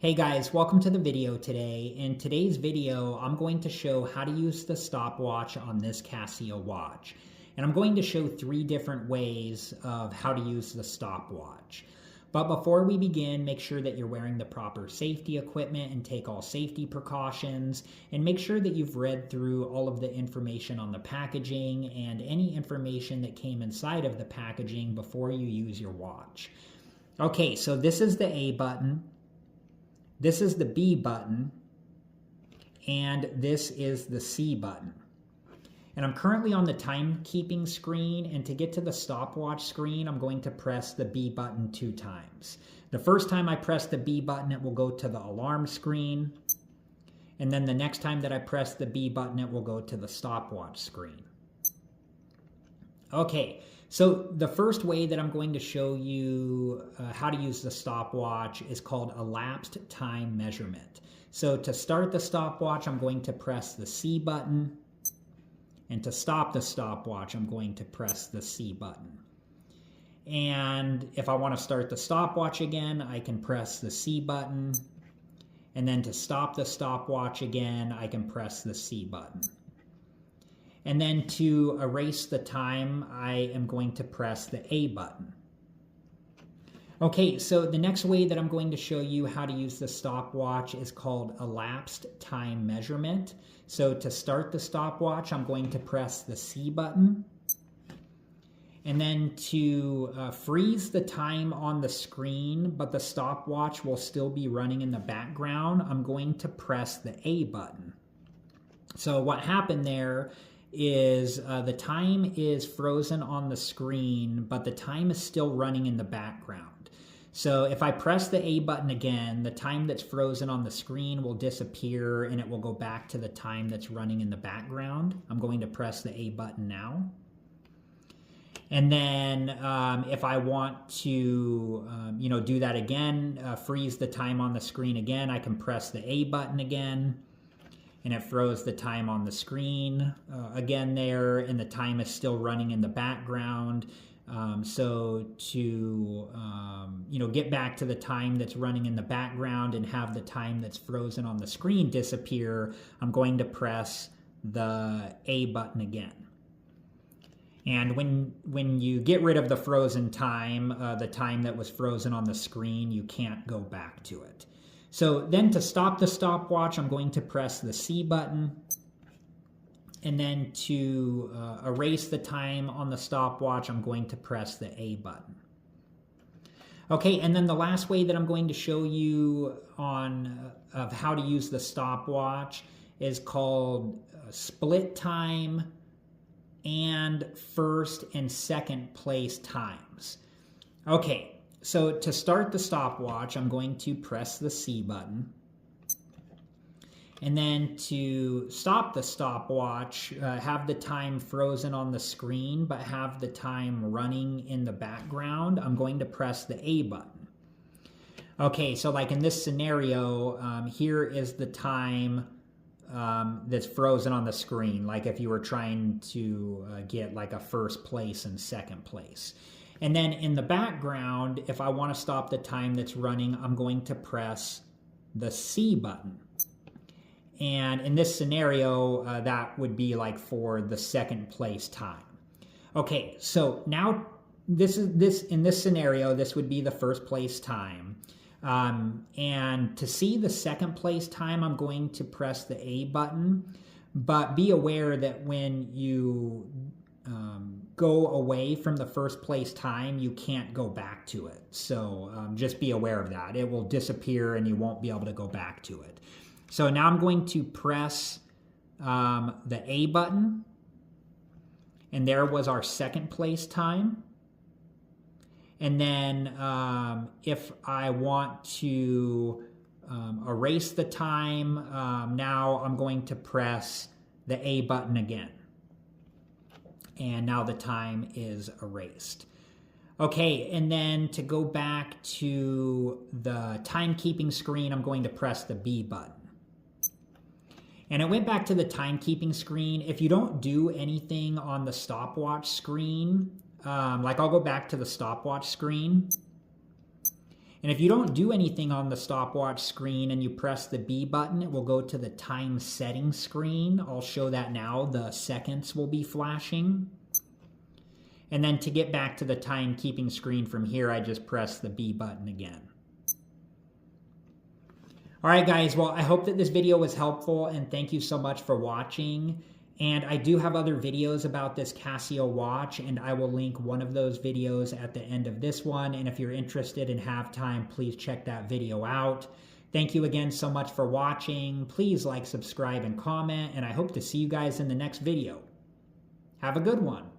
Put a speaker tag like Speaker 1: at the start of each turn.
Speaker 1: Hey guys, welcome to the video today. In today's video, I'm going to show how to use the stopwatch on this Casio watch. And I'm going to show 3 different ways of how to use the stopwatch. But before we begin, make sure that you're wearing the proper safety equipment and take all safety precautions. And make sure that you've read through all of the information on the packaging and any information that came inside of the packaging before you use your watch. Okay, so this is the A button. This is the B button, and this is the C button. And I'm currently on the timekeeping screen, and to get to the stopwatch screen, I'm going to press the B button 2 times. The first time I press the B button, it will go to the alarm screen, and then the next time that I press the B button, it will go to the stopwatch screen. Okay, so the first way that I'm going to show you how to use the stopwatch is called elapsed time measurement. So to start the stopwatch, I'm going to press the C button. And to stop the stopwatch, I'm going to press the C button. And if I want to start the stopwatch again, I can press the C button. And then to stop the stopwatch again, I can press the C button. And then to erase the time, I am going to press the A button. Okay, so the next way that I'm going to show you how to use the stopwatch is called elapsed time measurement. So to start the stopwatch, I'm going to press the C button. And then to freeze the time on the screen, but the stopwatch will still be running in the background, I'm going to press the A button. So what happened there is the time is frozen on the screen, but the time is still running in the background. So if I press the A button again, the time that's frozen on the screen will disappear and it will go back to the time that's running in the background. I'm going to press the A button now. And then if I want to do that again, freeze the time on the screen again, I can press the A button again. And it froze the time on the screen again there, and the time is still running in the background. So to get back to the time that's running in the background and have the time that's frozen on the screen disappear, I'm going to press the A button again. And when you get rid of the frozen time, the time that was frozen on the screen, you can't go back to it. So then to stop the stopwatch, I'm going to press the C button. And then to erase the time on the stopwatch, I'm going to press the A button. Okay, and then the last way that I'm going to show you of how to use the stopwatch is called split time and first and second place times. Okay. So to start the stopwatch, I'm going to press the C button. And then to stop the stopwatch, have the time frozen on the screen, but have the time running in the background, I'm going to press the A button. Okay, so like in this scenario, here is the time that's frozen on the screen, like if you were trying to get like a first place and second place. And then in the background, if I want to stop the time that's running, I'm going to press the C button. And in this scenario, that would be like for the second place time. Okay, so now in this scenario, this would be the first place time. And to see the second place time, I'm going to press the A button. But be aware that when you go away from the first place time, you can't go back to it. So just be aware of that. It will disappear and you won't be able to go back to it. So now I'm going to press the A button. And there was our second place time. And then if I want to erase the time, now I'm going to press the A button again. And now the time is erased. Okay, and then to go back to the timekeeping screen, I'm going to press the B button. And it went back to the timekeeping screen. If you don't do anything on the stopwatch screen, like I'll go back to the stopwatch screen. And if you don't do anything on the stopwatch screen and you press the B button, it will go to the time setting screen. I'll show that now. The seconds will be flashing. And then to get back to the timekeeping screen from here, I just press the B button again. All right, guys, well, I hope that this video was helpful, and thank you so much for watching. And I do have other videos about this Casio watch, and I will link one of those videos at the end of this one. And if you're interested and have time, please check that video out. Thank you again so much for watching. Please like, subscribe, and comment, and I hope to see you guys in the next video. Have a good one.